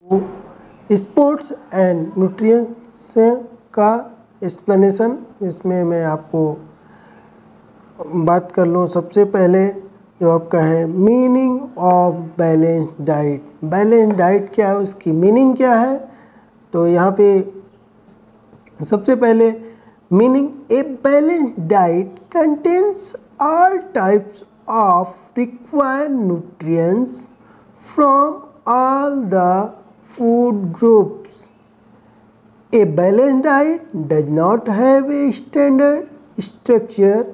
Sports and nutrients का explanation, इसमें मैं आपको बात कर लूँ। सबसे पहले जो आपका है meaning of balance diet. Balance diet क्या है, उसकी मीनिंग क्या है, तो यहाँ पे सबसे पहले meaning, a balance diet contains all types of required nutrients from all the food groups. A balanced diet does not have a standard structure.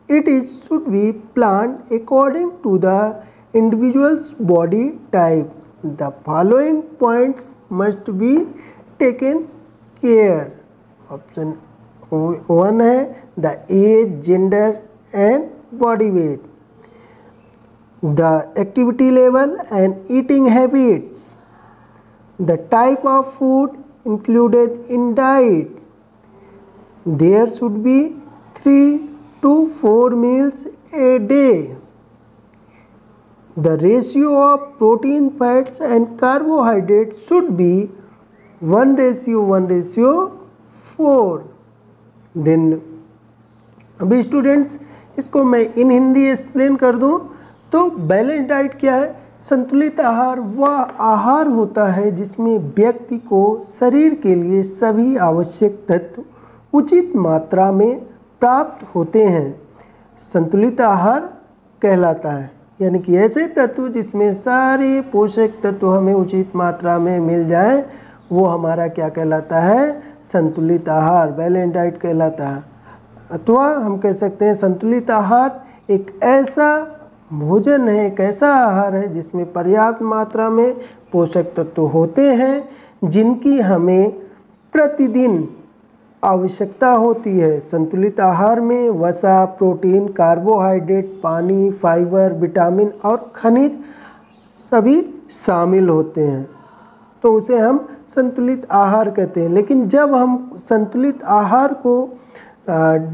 It should be planned according to the individual's body type. The following points must be taken care. Option 1 है the age, gender and body weight, the activity level and eating habits, the type of food included in diet. There should be 3 to 4 meals a day. The ratio of protein, fats and carbohydrates should be 1:4. Then अभी students इसको मैं इन Hindi explain कर दूं तो balance diet क्या है। संतुलित आहार वह आहार होता है जिसमें व्यक्ति को शरीर के लिए सभी आवश्यक तत्व उचित मात्रा में प्राप्त होते हैं। संतुलित आहार कहलाता है, यानी कि ऐसे तत्व जिसमें सारे पोषक तत्व हमें उचित मात्रा में मिल जाए, वो हमारा क्या कहलाता है, संतुलित आहार, बैलेंस डाइट कहलाता है। अथवा हम कह सकते हैं संतुलित आहार एक ऐसा भोजन है, एक ऐसा आहार है जिसमें पर्याप्त मात्रा में पोषक तत्व होते हैं जिनकी हमें प्रतिदिन आवश्यकता होती है। संतुलित आहार में वसा, प्रोटीन, कार्बोहाइड्रेट, पानी, फाइबर, विटामिन और खनिज सभी शामिल होते हैं, तो उसे हम संतुलित आहार कहते हैं। लेकिन जब हम संतुलित आहार को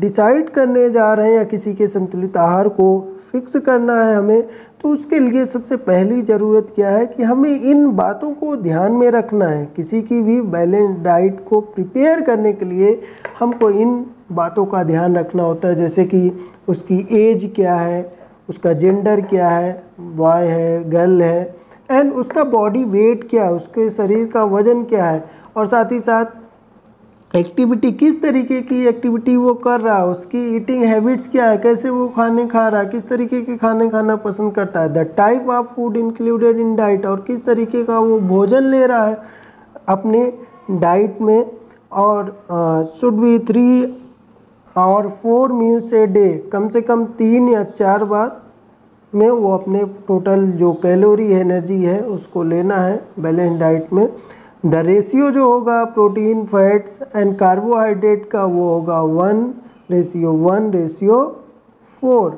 डिसाइड करने जा रहे हैं या किसी के संतुलित आहार को फिक्स करना है हमें, तो उसके लिए सबसे पहली ज़रूरत क्या है कि हमें इन बातों को ध्यान में रखना है। किसी की भी बैलेंस डाइट को प्रिपेयर करने के लिए हमको इन बातों का ध्यान रखना होता है, जैसे कि उसकी एज क्या है, उसका जेंडर क्या है, बॉय है, गर्ल है, एंड उसका बॉडी वेट क्या है, उसके शरीर का वज़न क्या है, और साथ ही साथ एक्टिविटी, किस तरीके की एक्टिविटी वो कर रहा है, उसकी ईटिंग हैबिट्स क्या है, कैसे वो खाने खा रहा है, किस तरीके के खाने खाना पसंद करता है, the type of food included in diet, और किस तरीके का वो भोजन ले रहा है अपने डाइट में, और शुड बी 3 और 4 मील्स ए डे, कम से कम 3 या 4 बार में वो अपने टोटल जो कैलोरी एनर्जी है उसको लेना है बैलेंस डाइट में। द रेशियो जो होगा प्रोटीन, फैट्स एंड कार्बोहाइड्रेट का वो होगा 1:4।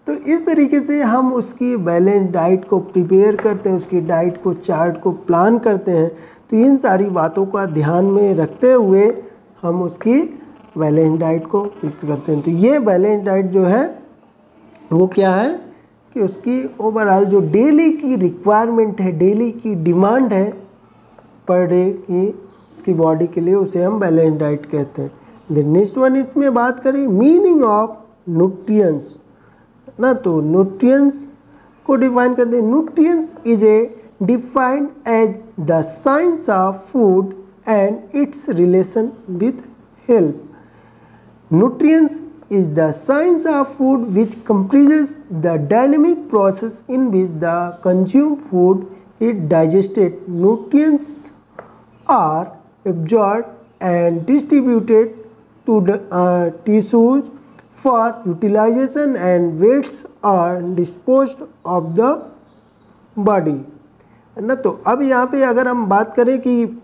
तो इस तरीके से हम उसकी बैलेंस डाइट को प्रिपेयर करते हैं, उसकी डाइट को, चार्ट को प्लान करते हैं। तो इन सारी बातों का ध्यान में रखते हुए हम उसकी बैलेंस डाइट को फिक्स करते हैं। तो ये बैलेंस डाइट जो है वो क्या है कि उसकी ओवरऑल जो डेली की रिक्वायरमेंट है, डेली की डिमांड है पर डे की उसकी बॉडी के लिए, उसे हम बैलेंस डाइट कहते हैं। द नेक्स्ट वन, इसमें बात करें मीनिंग ऑफ न्यूट्रिएंट्स ना, तो न्यूट्रिएंट्स को डिफाइन करते हैं। Nutrients is a defined as the science of food and its relation with health. Nutrients is the science of food which comprises the dynamic process in which the consumed food is digested. Nutrients are absorbed and distributed to the tissues for utilization and wastes are disposed of the body. है ना, तो अब यहाँ पे अगर हम बात करें कि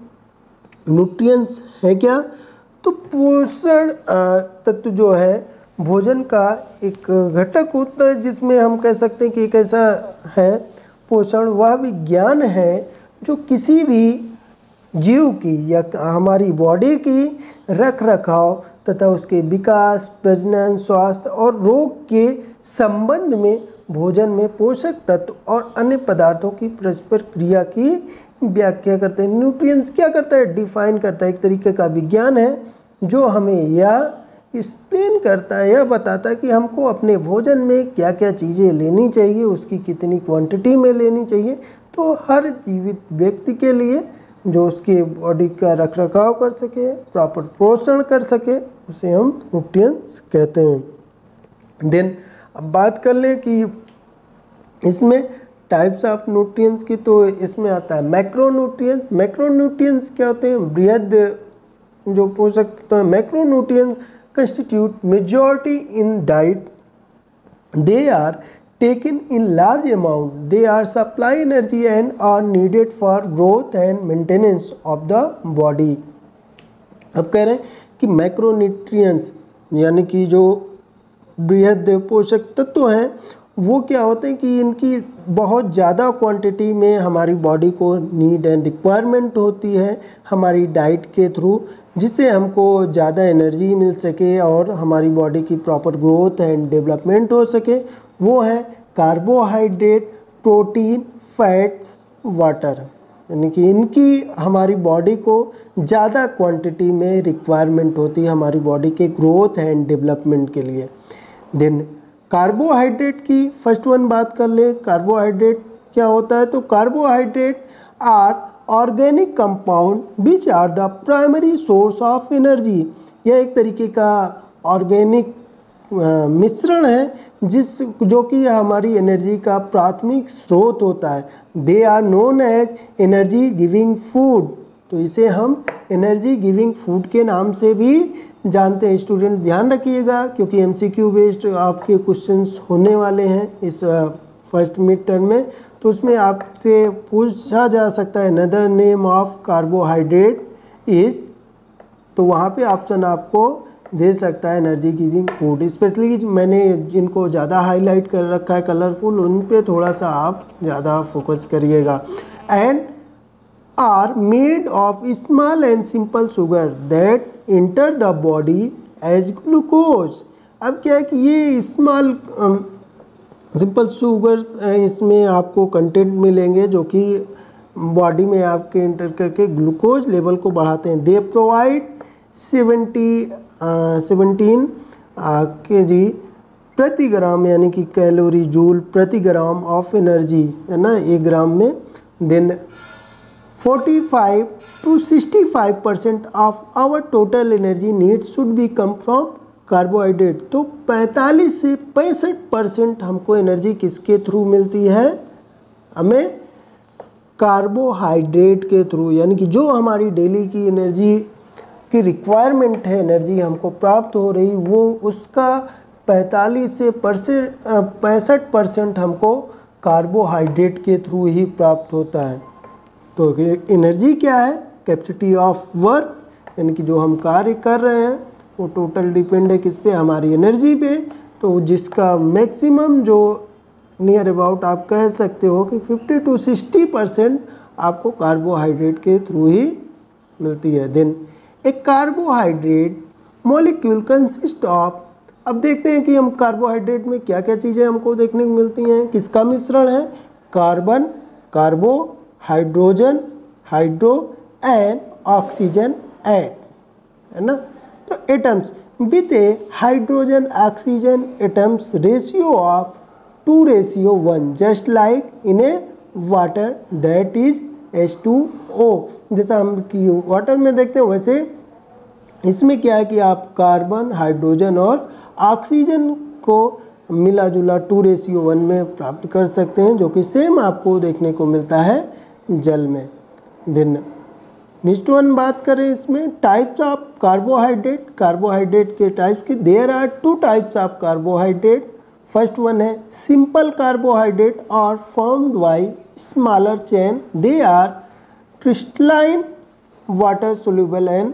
न्यूट्रिएंट्स है क्या, तो पोषण तत्व जो है भोजन का एक घटक होता है जिसमें हम कह सकते हैं कि एक ऐसा है पोषण, वह विज्ञान है जो किसी भी जीव की या हमारी बॉडी की रख रखाव तथा उसके विकास, प्रजनन, स्वास्थ्य और रोग के संबंध में भोजन में पोषक तत्व और अन्य पदार्थों की परस्पर क्रिया की व्याख्या करते हैं। न्यूट्रिएंट्स क्या करता है, डिफाइन करता है, एक तरीके का विज्ञान है जो हमें यह एक्सप्लेन करता है, यह बताता है कि हमको अपने भोजन में क्या क्या चीज़ें लेनी चाहिए, उसकी कितनी क्वांटिटी में लेनी चाहिए। तो हर जीवित व्यक्ति के लिए जो उसके बॉडी का रखरखाव कर सके, प्रॉपर पोषण कर सके, उसे हम न्यूट्रिएंट्स कहते हैं। देन अब बात कर लें कि इसमें टाइप्स ऑफ न्यूट्रिएंट्स की, तो इसमें आता है मैक्रोन्यूट्रिएंट्स। मैक्रोन्यूट्रिएंट्स क्या होते हैं, बृहद जो पोषक तत्व हैं। Macronutrients constitute majority in diet. They are taken in large amount. They are supply energy and are needed for growth and maintenance of the body. अब कह रहे हैं कि मैक्रोन्यूट्रिएंट्स यानी कि जो बृहद पोषक तत्व हैं वो क्या होते हैं कि इनकी बहुत ज़्यादा क्वांटिटी में हमारी बॉडी को नीड एंड रिक्वायरमेंट होती है हमारी डाइट के थ्रू, जिससे हमको ज़्यादा एनर्जी मिल सके और हमारी बॉडी की प्रॉपर ग्रोथ एंड डेवलपमेंट हो सके। वो है कार्बोहाइड्रेट, प्रोटीन, फैट्स, वाटर, यानी कि इनकी हमारी बॉडी को ज़्यादा क्वांटिटी में रिक्वायरमेंट होती है हमारी बॉडी के ग्रोथ एंड डेवलपमेंट के लिए। देन कार्बोहाइड्रेट की फर्स्ट वन बात कर ले। कार्बोहाइड्रेट क्या होता है, तो carbohydrate are organic compound which are the primary source of energy. यह एक तरीके का ऑर्गेनिक मिश्रण है जो कि हमारी एनर्जी का प्राथमिक स्रोत होता है। They are known as energy giving food, तो इसे हम एनर्जी गिविंग फूड के नाम से भी जानते हैं। स्टूडेंट ध्यान रखिएगा क्योंकि एमसीक्यू बेस्ड आपके क्वेश्चंस होने वाले हैं इस फर्स्ट मिड टर्म में, तो उसमें आपसे पूछा जा सकता है another name of carbohydrate is, तो वहाँ पे ऑप्शन आपको दे सकता है एनर्जी गिविंग फूड। स्पेशली मैंने जिनको ज़्यादा हाईलाइट कर रखा है कलरफुल, उन पे थोड़ा सा आप ज़्यादा फोकस करिएगा। And are made of small and simple sugar that enter the body as glucose. अब क्या है कि ये स्मॉल सिंपल शुगर्स इसमें आपको कंटेंट मिलेंगे जो कि बॉडी में आपके इंटर करके ग्लूकोज लेवल को बढ़ाते हैं। दे प्रोवाइड 17 kg प्रति ग्राम, यानी कि कैलोरी जूल प्रति ग्राम ऑफ एनर्जी, है ना, 1 ग्राम में। Then 45 to 65% of our total energy need should be come from carbohydrate. तो 45 से 65% हमको एनर्जी किसके थ्रू मिलती है, हमें कार्बोहाइड्रेट के थ्रू, यानी कि जो हमारी डेली की एनर्जी की रिक्वायरमेंट है, एनर्जी हमको प्राप्त हो रही, वो उसका 45 से 65% हमको कार्बोहाइड्रेट के थ्रू ही प्राप्त होता है। तो एनर्जी क्या है, कैपेसिटी ऑफ वर्क, यानी कि जो हम कार्य कर रहे हैं वो टोटल डिपेंड है किस पे, हमारी एनर्जी पे। तो जिसका मैक्सिमम जो नियर अबाउट आप कह सकते हो कि 50 to 60% आपको कार्बोहाइड्रेट के थ्रू ही मिलती है। देन एक कार्बोहाइड्रेट मॉलिक्यूल कंसिस्ट ऑफ, अब देखते हैं कि हम कार्बोहाइड्रेट में क्या क्या चीज़ें हमको देखने को मिलती हैं, किसका मिश्रण है, carbon, कार्बो, hydrogen, hydro and oxygen add, है ना। तो atoms with A hydrogen oxygen atoms ratio of 2:1 just like in A water that is H2O। जैसा हम कि वाटर में देखते हैं वैसे इसमें क्या है कि आप कार्बन, हाइड्रोजन और ऑक्सीजन को मिला जुला 2:1 में प्राप्त कर सकते हैं, जो कि सेम आपको देखने को मिलता है जल में। दिन नेक्स्ट वन बात करें इसमें टाइप्स ऑफ कार्बोहाइड्रेट। कार्बोहाइड्रेट के टाइप्स की, there are 2 types of carbohydrate. First one है simple carbohydrate are formed by smaller chain, they are crystalline, water soluble and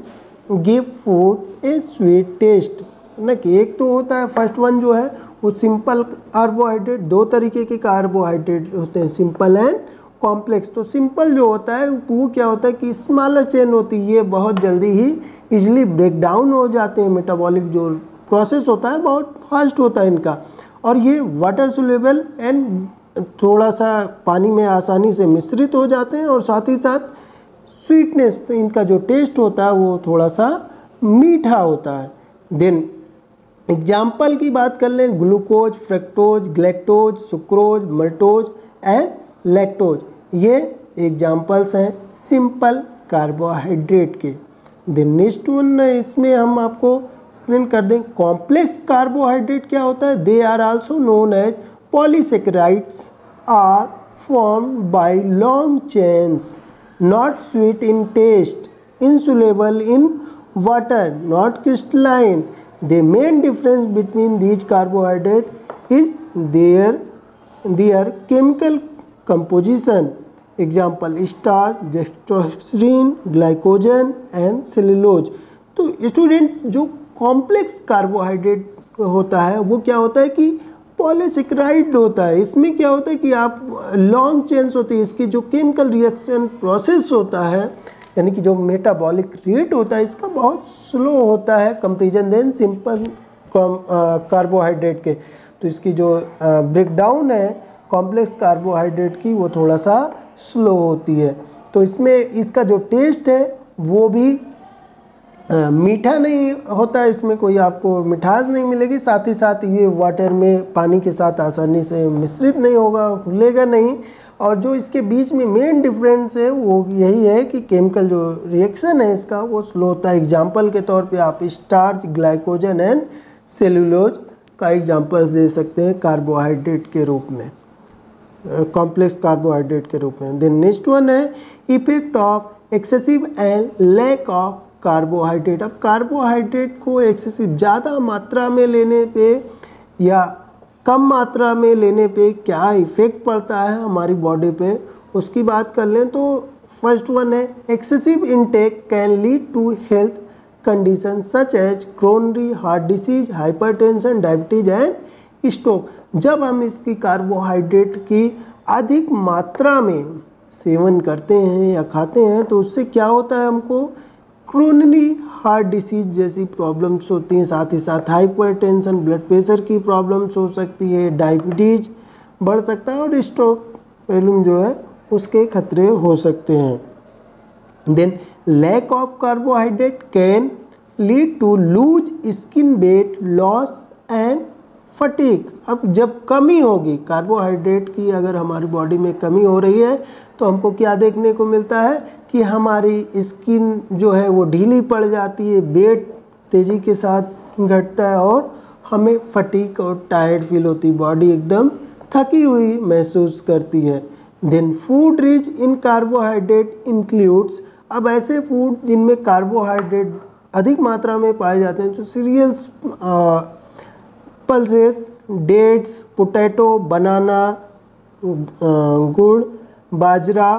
give food a sweet taste, ना कि एक तो होता है फर्स्ट वन जो है वो सिंपल कार्बोहाइड्रेट। 2 तरीके के कार्बोहाइड्रेट होते हैं, सिंपल एंड कॉम्प्लेक्स। तो सिंपल जो होता है वो क्या होता है कि स्मॉलर चेन होती है, ये बहुत जल्दी ही इजीली ब्रेक डाउन हो जाते हैं, मेटाबॉलिक जो प्रोसेस होता है बहुत फास्ट होता है इनका। और ये वाटर सोल्यूबल एंड थोड़ा सा पानी में आसानी से मिश्रित हो जाते हैं और साथ ही साथ स्वीटनेस, तो इनका जो टेस्ट होता है वो थोड़ा सा मीठा होता है। देन एग्जाम्पल की बात कर लें, glucose, fructose, galactose, sucrose, maltose and lactose, ये एग्जाम्पल्स हैं सिंपल कार्बोहाइड्रेट के। देन नेक्स्ट वन, इसमें हम आपको एक्सप्लेन कर दें कॉम्प्लेक्स कार्बोहाइड्रेट क्या होता है। They are also known as polysaccharides, are formed by long chains, not sweet in taste, insoluble in water, not crystalline. The main difference between these carbohydrates is their chemical composition. Example: starch, dextrose, glycogen and cellulose. तो students जो complex carbohydrate होता है वो क्या होता है कि polysaccharide होता है। इसमें क्या होता है कि आप लॉन्ग चेन्स होती है, इसकी जो केमिकल रिएक्शन प्रोसेस होता है यानी कि जो मेटाबॉलिक रेट होता है इसका बहुत स्लो होता है कंपेरिजन देन सिंपल कार्बोहाइड्रेट के। तो इसकी जो ब्रेकडाउन है कॉम्प्लेक्स कार्बोहाइड्रेट की वो थोड़ा सा स्लो होती है। तो इसमें इसका जो टेस्ट है वो भी मीठा नहीं होता है, इसमें कोई आपको मिठास नहीं मिलेगी। साथ ही साथ ये वाटर में पानी के साथ आसानी से मिश्रित नहीं होगा, घुलेगा नहीं। और जो इसके बीच में मेन डिफरेंस है वो यही है कि केमिकल जो रिएक्शन है इसका वो स्लो होता है। एग्जाम्पल के तौर पे आप स्टार्च, ग्लाइकोजन एंड सेलुलोज का एग्जाम्पल्स दे सकते हैं कार्बोहाइड्रेट के रूप में, कॉम्प्लेक्स कार्बोहाइड्रेट के रूप में। देन नेक्स्ट वन है effect of excessive and lack of carbohydrate. अब कार्बोहाइड्रेट को एक्सेसिव ज़्यादा मात्रा में लेने पे या कम मात्रा में लेने पे क्या इफ़ेक्ट पड़ता है हमारी बॉडी पे, उसकी बात कर लें तो फर्स्ट वन है excessive intake can lead to health condition such as coronary, heart disease, hypertension, diabetes and stroke. जब हम इसकी कार्बोहाइड्रेट की अधिक मात्रा में सेवन करते हैं या खाते हैं तो उससे क्या होता है, हमको क्रोनरी हार्ट डिसीज जैसी प्रॉब्लम्स होती हैं, साथ ही साथ हाइपरटेंशन, ब्लड प्रेशर की प्रॉब्लम्स हो सकती है, डायबिटीज बढ़ सकता है और स्ट्रोक प्रॉब्लम जो है उसके खतरे हो सकते हैं। Then lack of carbohydrate can lead to loose skin, weight loss and fatigue. अब जब कमी होगी कार्बोहाइड्रेट की, अगर हमारी बॉडी में कमी हो रही है तो हमको क्या देखने को मिलता है कि हमारी स्किन जो है वो ढीली पड़ जाती है, वेट तेज़ी के साथ घटता है और हमें फटीग और टायर्ड फील होती है, बॉडी एकदम थकी हुई महसूस करती है। Then food rich in carbohydrate includes, अब ऐसे फूड जिनमें कार्बोहाइड्रेट अधिक मात्रा में पाए जाते हैं तो सीरियल्स, पल्सेस, डेट्स, पोटैटो, बनाना, गुड़, बाजरा,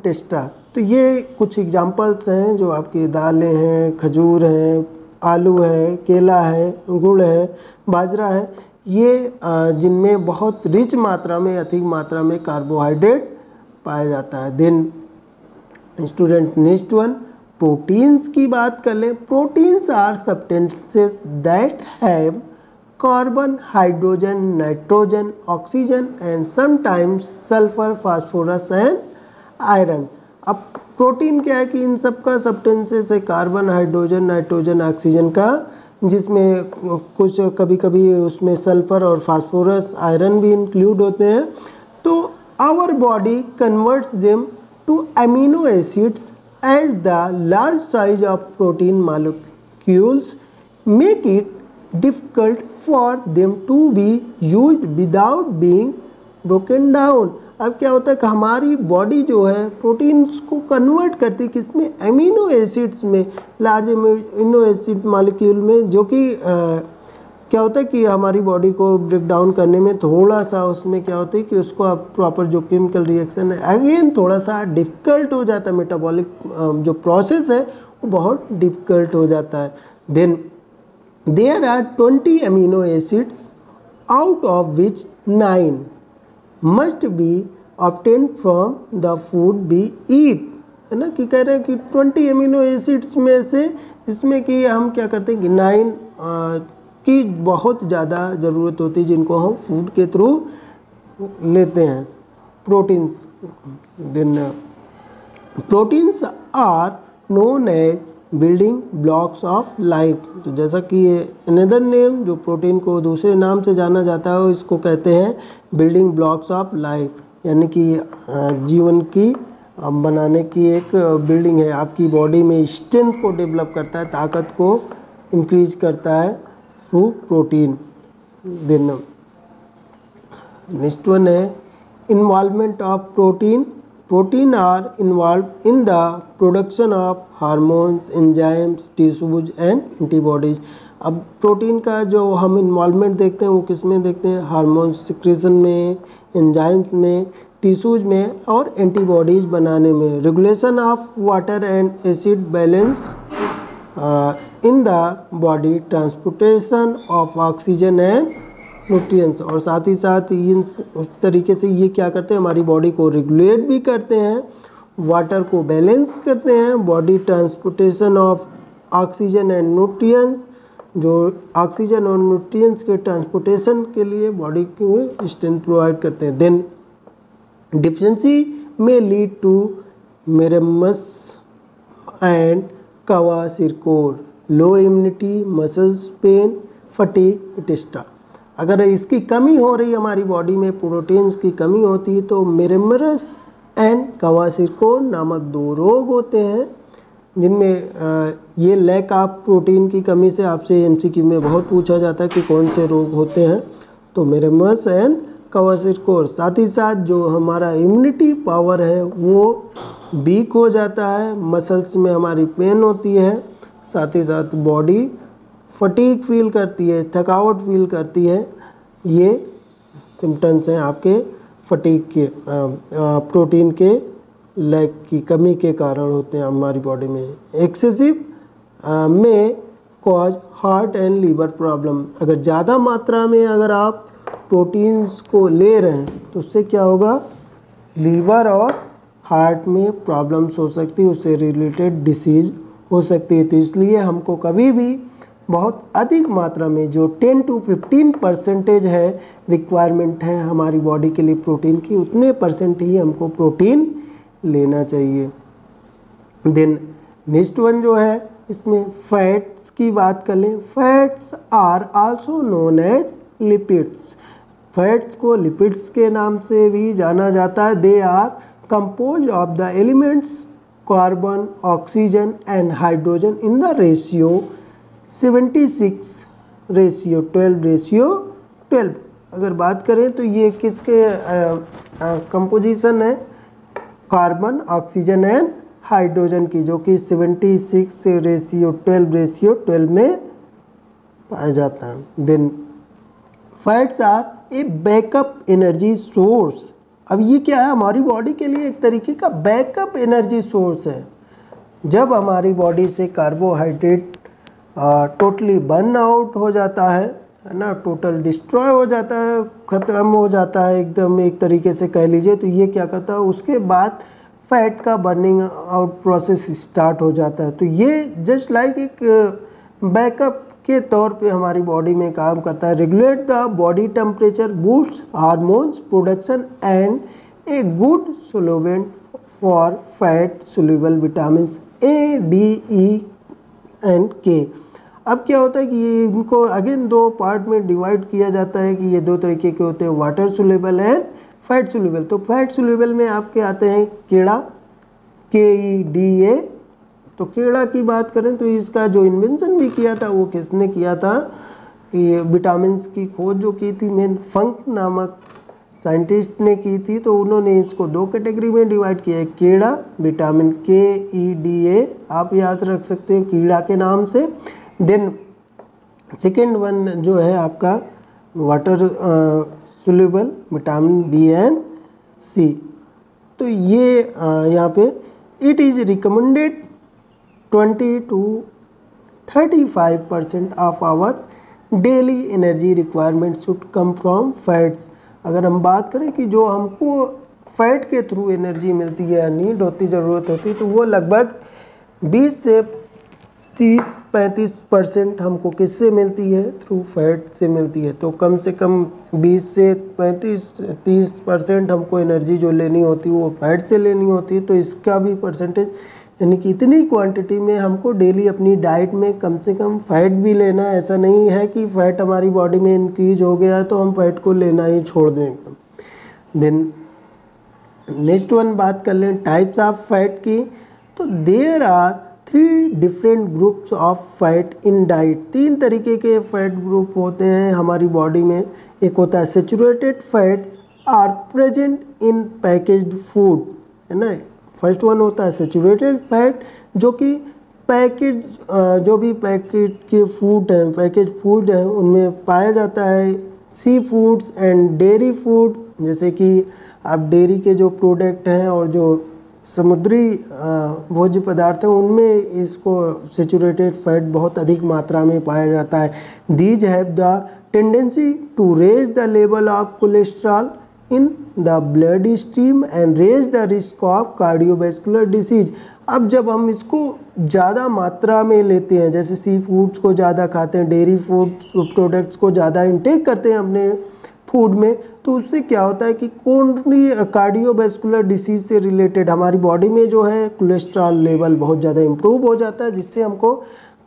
टेस्टा। तो ये कुछ एग्जांपल्स हैं जो आपकी दालें हैं, खजूर हैं, आलू है, केला है, गुड़ है, बाजरा है, ये जिनमें बहुत रिच मात्रा में, अधिक मात्रा में कार्बोहाइड्रेट पाया जाता है। Then student next one proteins की बात कर लें। Proteins are substances that have carbon, hydrogen, nitrogen, oxygen and sometimes sulphur, phosphorus and iron. अब प्रोटीन क्या है कि इन सब का सब्सटेंसेस है कार्बन, हाइड्रोजन, नाइट्रोजन, ऑक्सीजन का, जिसमें कुछ कभी कभी उसमें सल्फर और फास्फोरस, आयरन भी इंक्लूड होते हैं। तो our body converts them to amino acids as the large size of protein molecules make it difficult for them to be used without being broken down। अब क्या होता है कि हमारी बॉडी जो है प्रोटीन्स को कन्वर्ट करती है किसमें, अमीनो एसिड्स में, लार्ज अमीनो एसिड मॉलिक्यूल में, जो कि क्या होता है कि हमारी बॉडी को ब्रेक डाउन करने में थोड़ा सा उसमें क्या होता है कि उसको आप प्रॉपर जो केमिकल रिएक्शन है अगेन थोड़ा सा डिफ़िकल्ट हो जाता है, मेटाबॉलिक जो प्रोसेस है वो बहुत डिफ़िकल्ट हो जाता है। Then there are 20 amino acids out of which 9 must be obtained from the food we eat, है ना, कि कह रहे हैं कि 20 अमीनो एसिड्स में से इसमें कि हम क्या करते हैं कि 9 की बहुत ज़्यादा ज़रूरत होती है जिनको हम फूड के थ्रू लेते हैं proteins. Then proteins are known as building blocks of life. तो जैसा कि अनदर नेम जो प्रोटीन को दूसरे नाम से जाना जाता है इसको कहते हैं बिल्डिंग ब्लॉक्स ऑफ लाइफ, यानी कि जीवन की बनाने की एक बिल्डिंग है। आपकी बॉडी में स्ट्रेंथ को डेवलप करता है, ताकत को इंक्रीज करता है through protein. Then next one है involvement of protein. Protein are involved in the production of hormones, enzymes, tissues and antibodies. अब प्रोटीन का जो हम इन्वॉल्वमेंट देखते हैं वो किस में देखते हैं? हार्मोन्स सिक्रेशन में, एंजाइम्स में, टिश्यूज में और एंटीबॉडीज बनाने में। Regulation of water and acid balance in the body, transportation of oxygen and nutrients. और साथ ही साथ इन उस तरीके से ये क्या करते हैं, हमारी बॉडी को रेगुलेट भी करते हैं, वाटर को बैलेंस करते हैं, body transportation of oxygen and nutrients, जो ऑक्सीजन और न्यूट्रिएंट्स के ट्रांसपोर्टेशन के लिए बॉडी को स्ट्रेंथ प्रोवाइड करते हैं। देन डिफिशिएंसी में lead to marasmus and kwashiorkor, low immunity, muscles pain, fatigue, etcetera. अगर इसकी कमी हो रही हमारी बॉडी में, प्रोटीन्स की कमी होती है, तो मेरेमरस एंड क्वाशिरकोर नामक 2 रोग होते हैं जिनमें ये लैक ऑफ प्रोटीन की कमी से आपसे एमसीक्यू में बहुत पूछा जाता है कि कौन से रोग होते हैं। तो मेरेमस एंड क्वाशिरकोर। साथ ही साथ जो हमारा इम्यूनिटी पावर है वो वीक हो जाता है, मसल्स में हमारी पेन होती है, साथ ही साथ बॉडी फटीग फील करती है, थकावट फील करती है। ये सिम्टम्स हैं आपके फटीग के, प्रोटीन के लैक की कमी के कारण होते हैं हमारी बॉडी में। एक्सेसिव में cause heart and liver problem. अगर ज़्यादा मात्रा में अगर आप प्रोटीन्स को ले रहे हैं तो उससे क्या होगा, लीवर और हार्ट में प्रॉब्लम्स हो सकती है, उससे रिलेटेड डिसीज़ हो सकती है। तो इसलिए हमको कभी भी बहुत अधिक मात्रा में, जो 10 to 15% है रिक्वायरमेंट है हमारी बॉडी के लिए प्रोटीन की, उतने % ही हमको प्रोटीन लेना चाहिए। देन नेक्स्ट वन जो है इसमें फैट्स की बात कर लें। Fats are also known as lipids. Fats को लिपिड्स के नाम से भी जाना जाता है। They are compose of the elements carbon, oxygen and hydrogen in the ratio 76:12। अगर बात करें तो ये किसके कंपोजिशन है? कार्बन, ऑक्सीजन एंड हाइड्रोजन की, जो कि 76:12 में पाया जाता है। Then fats are a backup energy source. अब ये क्या है, हमारी बॉडी के लिए एक तरीके का बैकअप एनर्जी सोर्स है। जब हमारी बॉडी से कार्बोहाइड्रेट टोटली बर्न आउट हो जाता है ना, टोटल डिस्ट्रॉय हो जाता है, ख़त्म हो जाता है एकदम एक तरीके से कह लीजिए, तो ये क्या करता है, उसके बाद फैट का बर्निंग आउट प्रोसेस स्टार्ट हो जाता है। तो ये जस्ट लाइक एक बैकअप के तौर पे हमारी बॉडी में काम करता है। Regulate the body temperature, boost hormones production and a good सोल्वेंट for fat soluble vitamin A, D, E and के। अब क्या होता है कि ये इनको अगेन 2 पार्ट में डिवाइड किया जाता है कि ये 2 तरीके के होते हैं, water soluble and fat soluble. तो फैट सोल्यूबल में आपके आते हैं केड़ा, KEDA। तो केड़ा की बात करें तो इसका जो इन्वेंशन भी किया था वो किसने किया था, कि विटामिन की खोज जो की थी मेन फंक नामक साइंटिस्ट ने की थी। तो उन्होंने इसको 2 कैटेगरी में डिवाइड किया है, केड़ा, विटामिन KEDA आप याद रख सकते हो कीड़ा के नाम से। देन सेकेंड वन जो है आपका water soluble vitamin B and C। तो ये यहाँ पे it is recommended 20 to 35% of our daily energy requirement should come from fats. अगर हम बात करें कि जो हमको फैट के थ्रू एनर्जी मिलती है, नीड होती, ज़रूरत होती, तो वो लगभग 20 से 30-35% हमको किससे मिलती है? थ्रू फैट से मिलती है। तो कम से कम 20 से 35-30% हमको एनर्जी जो लेनी होती है वो फैट से लेनी होती है। तो इसका भी परसेंटेज, यानी कि इतनी क्वांटिटी में हमको डेली अपनी डाइट में कम से कम फैट भी लेना है। ऐसा नहीं है कि फ़ैट हमारी बॉडी में इंक्रीज हो गया तो हम फैट को लेना ही छोड़ दें एकदम। देन नेक्स्ट वन बात कर लें टाइप्स ऑफ फैट की। तो there are 3 different groups of fat in diet. 3 तरीके के फैट ग्रुप होते हैं हमारी बॉडी में। एक होता है saturated fats are present in packaged food, है ना। फर्स्ट वन होता है सैचुरेटेड फैट, जो कि पैकेज जो भी पैकेट के फूड हैं, पैकेज फूड हैं, उनमें पाया जाता है। Sea foods and dairy food, जैसे कि आप डेयरी के जो प्रोडक्ट हैं और जो समुद्री भोज्य पदार्थ हैं उनमें इसको सैचुरेटेड फैट बहुत अधिक मात्रा में पाया जाता है। These have the tendency to raise the level of cholesterol in the blood stream and raise the risk of cardiovascular disease. अब जब हम इसको ज़्यादा मात्रा में लेते हैं, जैसे सी फूड्स को ज़्यादा खाते हैं, डेयरी फूड प्रोडक्ट्स को ज़्यादा इंटेक करते हैं अपने फूड में, तो उससे क्या होता है कि कोरोनरी कार्डियोवैस्कुलर डिसीज से रिलेटेड हमारी बॉडी में जो है कोलेस्ट्रॉल लेवल बहुत ज़्यादा इम्प्रूव हो जाता है, जिससे हमको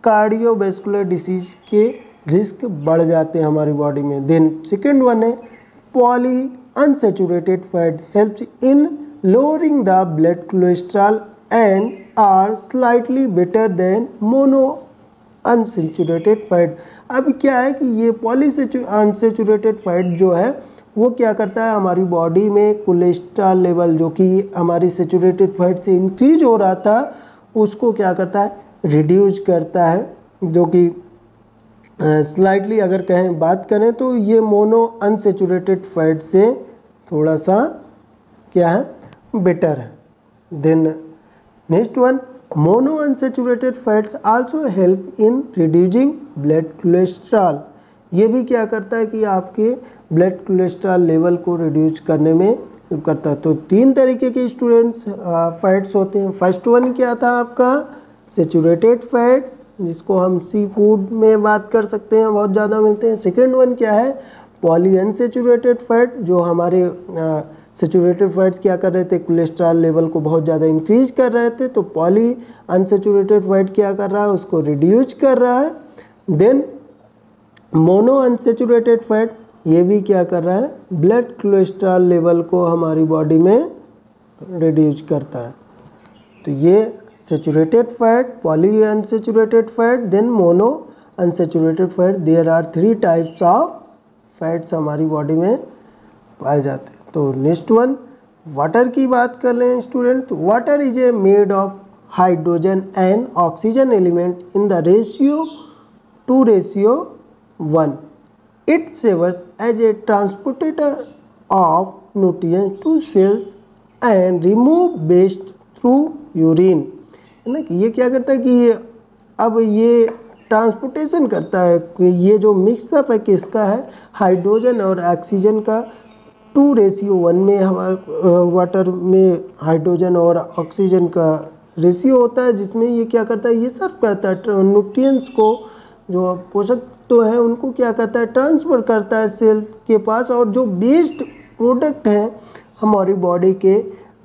कार्डियोवैस्कुलर डिसीज के रिस्क बढ़ जाते हैं हमारी बॉडी में। देन सेकेंड वन है poly unsaturated fat helps in lowering the blood cholesterol and are slightly better than mono unsaturated fat. अब क्या है कि ये अनसैचुरेटेड फैट जो है वो क्या करता है, हमारी बॉडी में कोलेस्ट्रॉल लेवल जो कि हमारी सैचुरेटेड फैट से इंक्रीज हो रहा था उसको क्या करता है, रिड्यूस करता है, जो कि स्लाइटली अगर बात करें तो ये मोनो अनसैचुरेटेड फैट से थोड़ा सा क्या है, बेटर है। Then next one mono unsaturated fats also help in reducing blood cholesterol. ये भी क्या करता है कि आपके ब्लड कोलेस्ट्रॉल लेवल को रिड्यूस करने में हेल्प करता है। तो 3 तरीके के स्टूडेंट्स फैट्स होते हैं। फर्स्ट वन क्या था आपका, सैचुरेटेड फैट, जिसको हम सी फूड में बात कर सकते हैं, बहुत ज़्यादा मिलते हैं। सेकेंड वन क्या है, पॉली अनसैचुरेटेड फैट, जो हमारे सैचुरेटेड फैट्स क्या कर रहे थे, कोलेस्ट्रॉल लेवल को बहुत ज़्यादा इंक्रीज कर रहे थे, तो पॉली अनसैचुरेटेड फैट क्या कर रहा है, उसको रिड्यूस कर रहा है। देन मोनो अनसैचुरेटेड फैट, ये भी क्या कर रहा है, ब्लड कोलेस्ट्रॉल लेवल को हमारी बॉडी में रिड्यूस करता है। तो ये saturated fat, poly unsaturated fat, then mono unsaturated fat, there are 3 types of fats हमारी बॉडी में पाए जाते हैं। तो नेक्स्ट वन वाटर की बात कर लें student. Water is a made of hydrogen and oxygen element in the ratio 2:1. It serves as a transporter of nutrients to cells and remove waste through urine, है ना। कि ये क्या करता है कि अब ये ट्रांसपोर्टेशन करता है कि ये जो मिक्सअप है किसका है, हाइड्रोजन और ऑक्सीजन का 2:1 में हमारे वाटर में हाइड्रोजन और ऑक्सीजन का रेशियो होता है, जिसमें ये क्या करता है, ये सर्व करता है न्यूट्रिएंट्स को, जो पोषक तो है उनको क्या करता है, ट्रांसफ़र करता है सेल के पास, और जो वेस्ट प्रोडक्ट हैं हमारी बॉडी के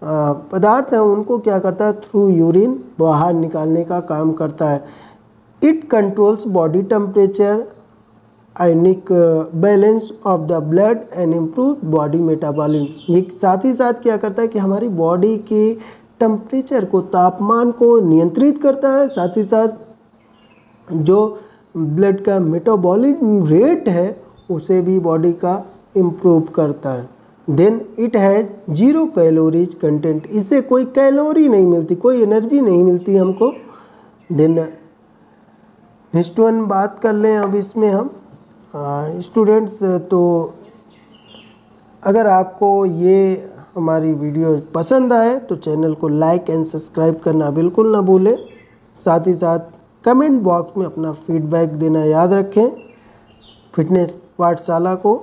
पदार्थ हैं उनको क्या करता है, थ्रू यूरिन बाहर निकालने का काम करता है। It controls body temperature, ionic balance of the blood and improve body metabolism. ये साथ ही साथ क्या करता है कि हमारी बॉडी के टेम्परेचर को, तापमान को नियंत्रित करता है, साथ ही साथ जो ब्लड का मेटाबॉलिज्म रेट है उसे भी बॉडी का इम्प्रूव करता है। Then it has 0 calories content, इससे कोई कैलोरी नहीं मिलती, कोई एनर्जी नहीं मिलती हमको। देन नेक्स्ट वन बात कर लें अब इसमें हम स्टूडेंट्स। तो अगर आपको ये हमारी वीडियो पसंद आए तो चैनल को लाइक एंड सब्सक्राइब करना बिल्कुल ना भूलें। साथ ही साथ कमेंट बॉक्स में अपना फीडबैक देना याद रखें। फिटनेस पाठशाला को